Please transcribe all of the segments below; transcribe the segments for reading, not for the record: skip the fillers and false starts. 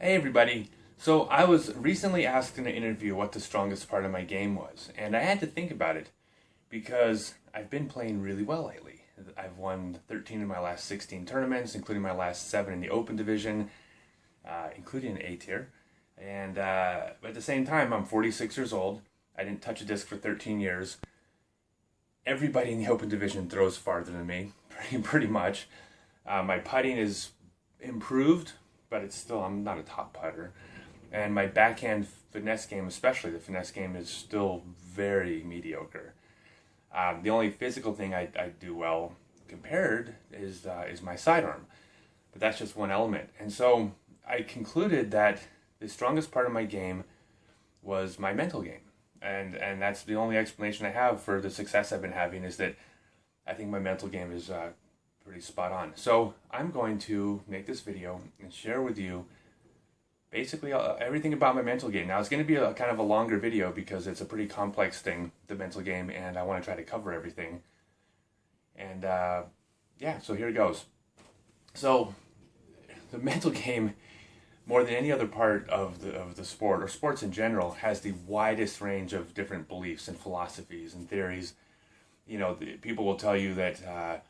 Hey everybody. So I was recently asked in an interview what the strongest part of my game was, and I had to think about it because I've been playing really well lately. I've won 13 of my last 16 tournaments, including my last 7 in the Open Division, including an A tier. And at the same time, I'm 46 years old. I didn't touch a disc for 13 years. Everybody in the Open Division throws farther than me, pretty much. My putting is improved, but I'm not a top putter. And my backhand finesse game, especially the finesse game, is still very mediocre. The only physical thing I do well compared is my sidearm, but that's just one element. And so I concluded that the strongest part of my game was my mental game, and that's the only explanation I have for the success I've been having, is that I think my mental game is pretty spot on. So I'm going to make this video and share with you basically everything about my mental game. Now it's going to be a kind of a longer video because it's a pretty complex thing, the mental game, and I want to try to cover everything. And yeah, so here it goes. So the mental game, more than any other part of the sport, or sports in general, has the widest range of different beliefs and philosophies and theories. You know, people will tell you that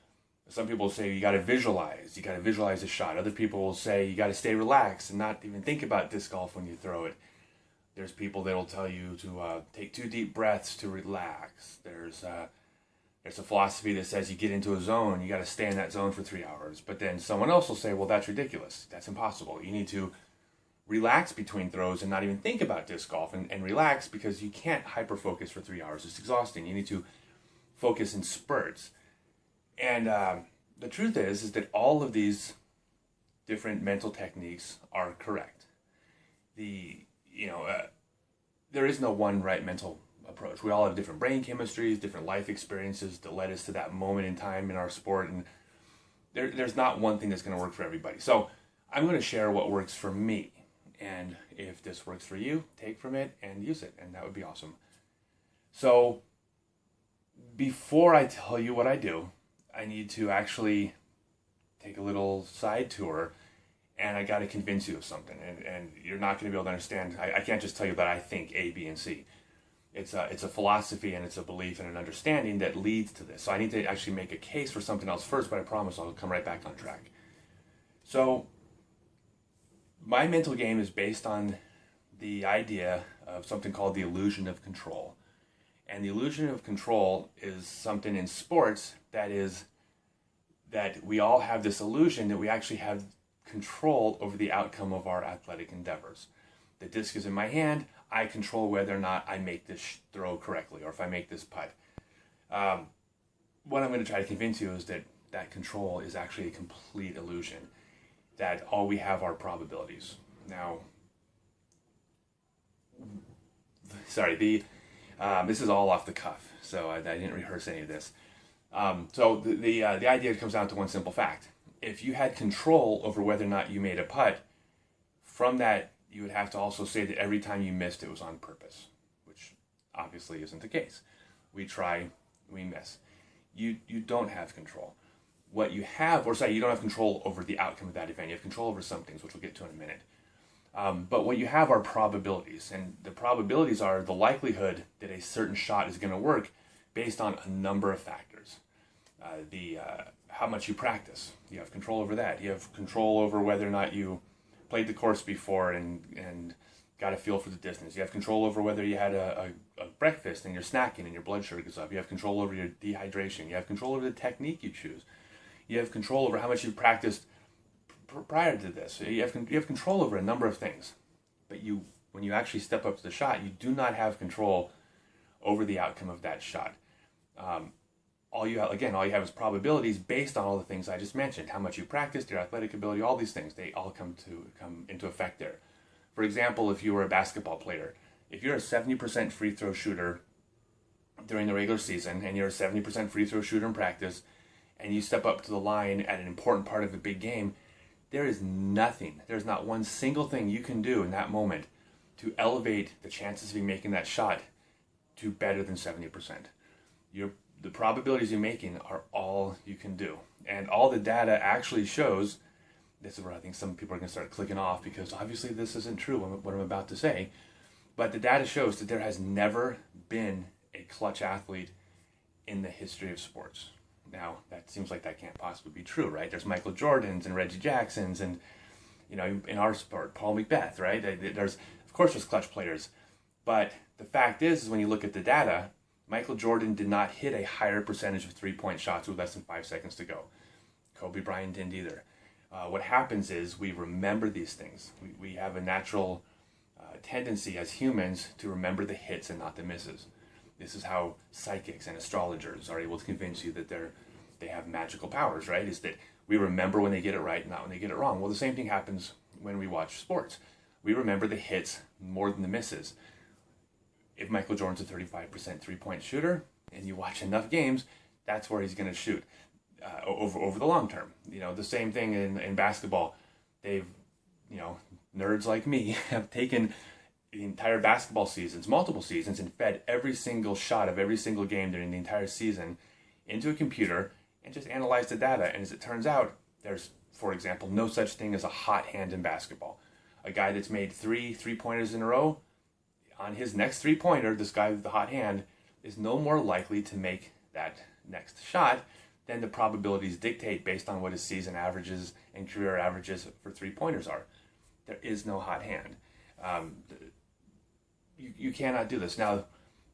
some people say you got to visualize a shot. Other people will say you got to stay relaxed and not even think about disc golf when you throw it. There's people that'll tell you to take 2 deep breaths to relax. There's a philosophy that says you get into a zone, you got to stay in that zone for 3 hours. But then someone else will say, well, that's ridiculous. That's impossible. You need to relax between throws and not even think about disc golf and relax, because you can't hyper-focus for 3 hours. It's exhausting. You need to focus in spurts. And the truth is that all of these different mental techniques are correct. There is no one right mental approach. We all have different brain chemistries, different life experiences that led us to that moment in time in our sport, and there's not one thing that's going to work for everybody. So I'm going to share what works for me, and if this works for you, take from it and use it, and that would be awesome. So before I tell you what I do, I need to actually take a little side tour, and I got to convince you of something, and you're not going to be able to understand. I can't just tell you that I think A, B, and C. It's a philosophy, and it's a belief and an understanding that leads to this. So I need to actually make a case for something else first, but I promise I'll come right back on track. So my mental game is based on the idea of something called the illusion of control. And the illusion of control is something in sports that we all have this illusion that we actually have control over the outcome of our athletic endeavors. The disc is in my hand. I control whether or not I make this throw correctly, or if I make this putt. What I'm going to try to convince you is that control is actually a complete illusion, that all we have are probabilities. Now, sorry, this is all off the cuff, so I didn't rehearse any of this. So the idea comes down to one simple fact. If you had control over whether or not you made a putt, from that you would have to also say that every time you missed it was on purpose, which obviously isn't the case. We try, we miss. You don't have control. What you have, you don't have control over the outcome of that event. You have control over some things, which we'll get to in a minute. But what you have are probabilities, and the probabilities are the likelihood that a certain shot is going to work based on a number of factors. How much you practice, you have control over that. You have control over whether or not you played the course before and got a feel for the distance. You have control over whether you had a breakfast and you're snacking and your blood sugar goes up. You have control over your dehydration. You have control over the technique you choose. You have control over how much you practiced prior to this. You have control over a number of things. But when you actually step up to the shot, you do not have control over the outcome of that shot. All you have is probabilities based on all the things I just mentioned. How much you practiced, your athletic ability, all these things, they all come into effect there. For example, if you were a basketball player, if you're a 70% free throw shooter during the regular season, and you're a 70% free throw shooter in practice, and you step up to the line at an important part of a big game, there's not one single thing you can do in that moment to elevate the chances of you making that shot to better than 70%. The probabilities you're making are all you can do. And all the data actually shows this is where I think some people are going to start clicking off, because obviously this isn't true, what I'm about to say. But the data shows that there has never been a clutch athlete in the history of sports. Now, that seems like that can't possibly be true, right? There's Michael Jordans and Reggie Jacksons and, in our sport, Paul McBeth, right? Of course, there's clutch players. But the fact is when you look at the data, Michael Jordan did not hit a higher percentage of three-point shots with less than 5 seconds to go. Kobe Bryant didn't either. What happens is we remember these things. We have a natural tendency as humans to remember the hits and not the misses. This is how psychics and astrologers are able to convince you that they have magical powers, right? Is that we remember when they get it right, not when they get it wrong. Well, the same thing happens when we watch sports. We remember the hits more than the misses. If Michael Jordan's a 35% three-point shooter, and you watch enough games, that's where he's going to shoot over the long term. The same thing in basketball. They've, nerds like me have taken the entire basketball seasons, multiple seasons, and fed every single shot of every single game during the entire season into a computer and just analyzed the data. And as it turns out, there's, for example, no such thing as a hot hand in basketball. A guy that's made three-pointers in a row, on his next three-pointer, this guy with the hot hand is no more likely to make that next shot than the probabilities dictate based on what his season averages and career averages for three-pointers are. There is no hot hand. You cannot do this. Now,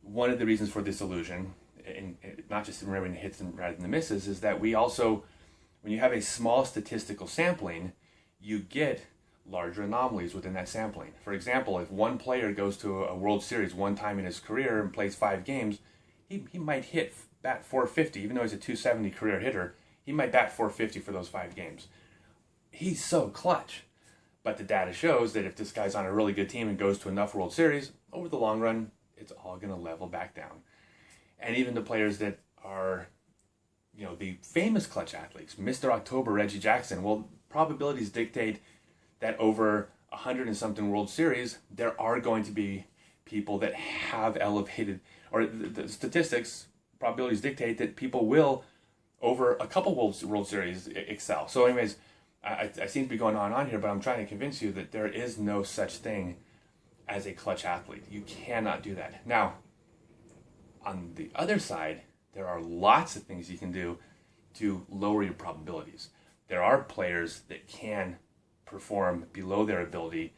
one of the reasons for this illusion, and not just remembering the hits rather than the misses, is that we also, when you have a small statistical sampling, you get larger anomalies within that sampling. For example, if one player goes to a World Series one time in his career and plays 5 games, he might bat 450, even though he's a 270 career hitter. He might bat 450 for those 5 games. He's so clutch. But the data shows that if this guy's on a really good team and goes to enough World Series, over the long run, it's all going to level back down. And even the players that are, the famous clutch athletes, Mr. October, Reggie Jackson, well, probabilities dictate that over 100 and something World Series, there are going to be people that have elevated, or the statistics, probabilities dictate that people will, over a couple World Series, excel. So anyways, I seem to be going on here, but I'm trying to convince you that there is no such thing as a clutch athlete. You cannot do that. Now, on the other side, there are lots of things you can do to lower your probabilities. There are players that can perform below their ability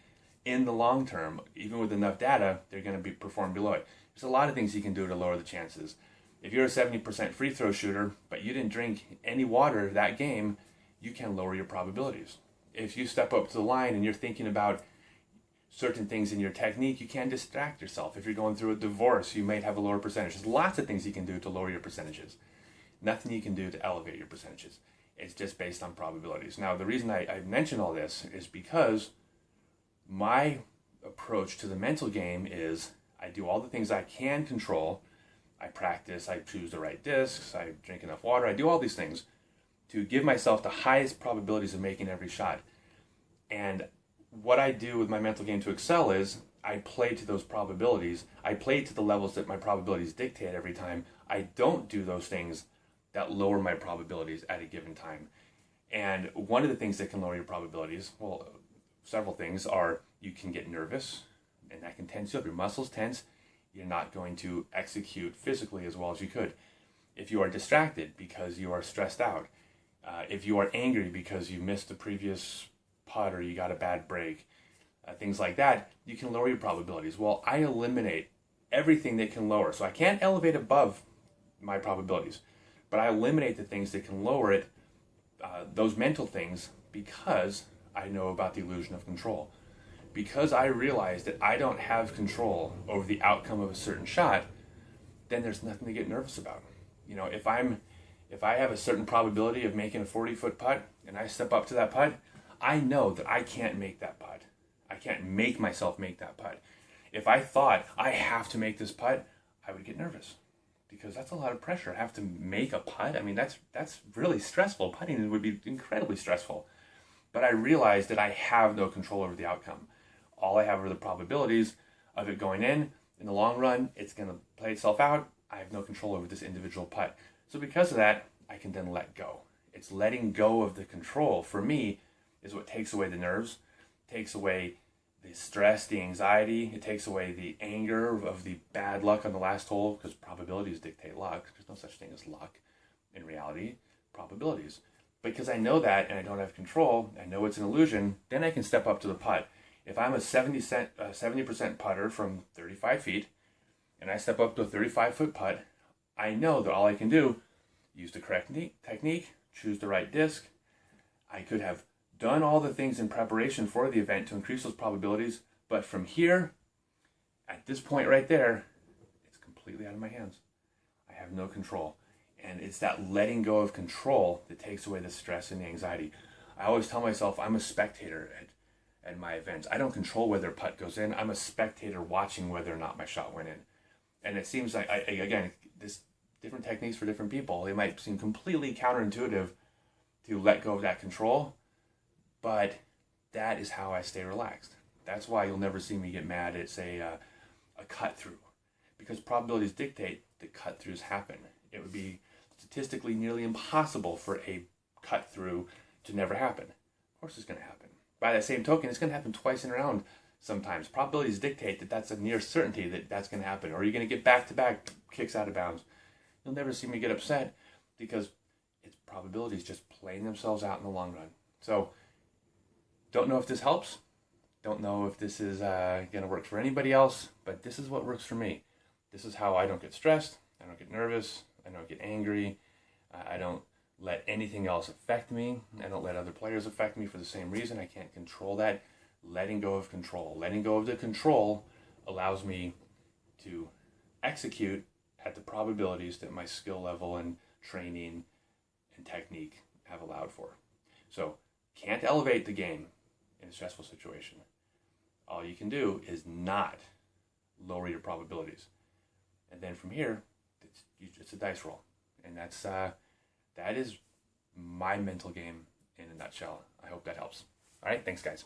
in the long term. Even with enough data, they're going to perform below it. There's a lot of things you can do to lower the chances. If you're a 70% free throw shooter, but you didn't drink any water that game, you can lower your probabilities. If you step up to the line and you're thinking about certain things in your technique, you can distract yourself. If you're going through a divorce, you might have a lower percentage. There's lots of things you can do to lower your percentages. Nothing you can do to elevate your percentages. It's just based on probabilities. Now, the reason I mention all this is because my approach to the mental game is I do all the things I can control. I practice, I choose the right discs, I drink enough water, I do all these things to give myself the highest probabilities of making every shot. And what I do with my mental game to excel is I play to those probabilities. I play to the levels that my probabilities dictate every time. I don't do those things that lower my probabilities at a given time. And one of the things that can lower your probabilities, well, several things are you can get nervous, and that can tense you up. Your muscles tense. You're not going to execute physically as well as you could. If you are distracted because you are stressed out, if you are angry because you missed the previous putt or you got a bad break, things like that, you can lower your probabilities. Well, I eliminate everything that can lower. So I can't elevate above my probabilities, but I eliminate the things that can lower it, those mental things, because I know about the illusion of control. Because I realize that I don't have control over the outcome of a certain shot, then there's nothing to get nervous about. If I have a certain probability of making a 40-foot putt and I step up to that putt, I know that I can't make that putt. I can't make myself make that putt. If I thought I have to make this putt, I would get nervous because that's a lot of pressure. I have to make a putt. I mean, that's really stressful. Putting would be incredibly stressful. But I realized that I have no control over the outcome. All I have are the probabilities of it going in. In the long run, it's going to play itself out. I have no control over this individual putt. So because of that, I can then let go. It's letting go of the control, for me, is what takes away the nerves, takes away the stress, the anxiety. It takes away the anger of the bad luck on the last hole, because probabilities dictate luck. There's no such thing as luck in reality, probabilities. Because I know that and I don't have control, I know it's an illusion, then I can step up to the putt. If I'm a 70% putter from 35 feet and I step up to a 35-foot putt, I know that all I can do, use the correct technique, choose the right disc. I could have done all the things in preparation for the event to increase those probabilities, but from here, at this point right there, it's completely out of my hands. I have no control. And it's that letting go of control that takes away the stress and the anxiety. I always tell myself I'm a spectator at my events. I don't control whether a putt goes in. I'm a spectator watching whether or not my shot went in. And it seems like, again, this different techniques for different people. They might seem completely counterintuitive to let go of that control, but that is how I stay relaxed. That's why you'll never see me get mad at, say, a cut through, because probabilities dictate that cut throughs happen. It would be statistically nearly impossible for a cut through to never happen. Of course it's going to happen. By that same token, it's going to happen twice in a round sometimes. Probabilities dictate that that's a near certainty that that's going to happen, or you're going to get back-to-back kicks out of bounds. You'll never see me get upset because it's probabilities just playing themselves out in the long run. So, don't know if this helps. Don't know if this is going to work for anybody else, but this is what works for me. This is how I don't get stressed, I don't get nervous, I don't get angry, I don't let anything else affect me, I don't let other players affect me for the same reason. I can't control that. Letting go of control. Letting go of the control allows me to execute at the probabilities that my skill level and training and technique have allowed for. So, can't elevate the game in a stressful situation. All you can do is not lower your probabilities. And then from here, it's a dice roll. And that is my mental game in a nutshell. I hope that helps. All right, thanks guys.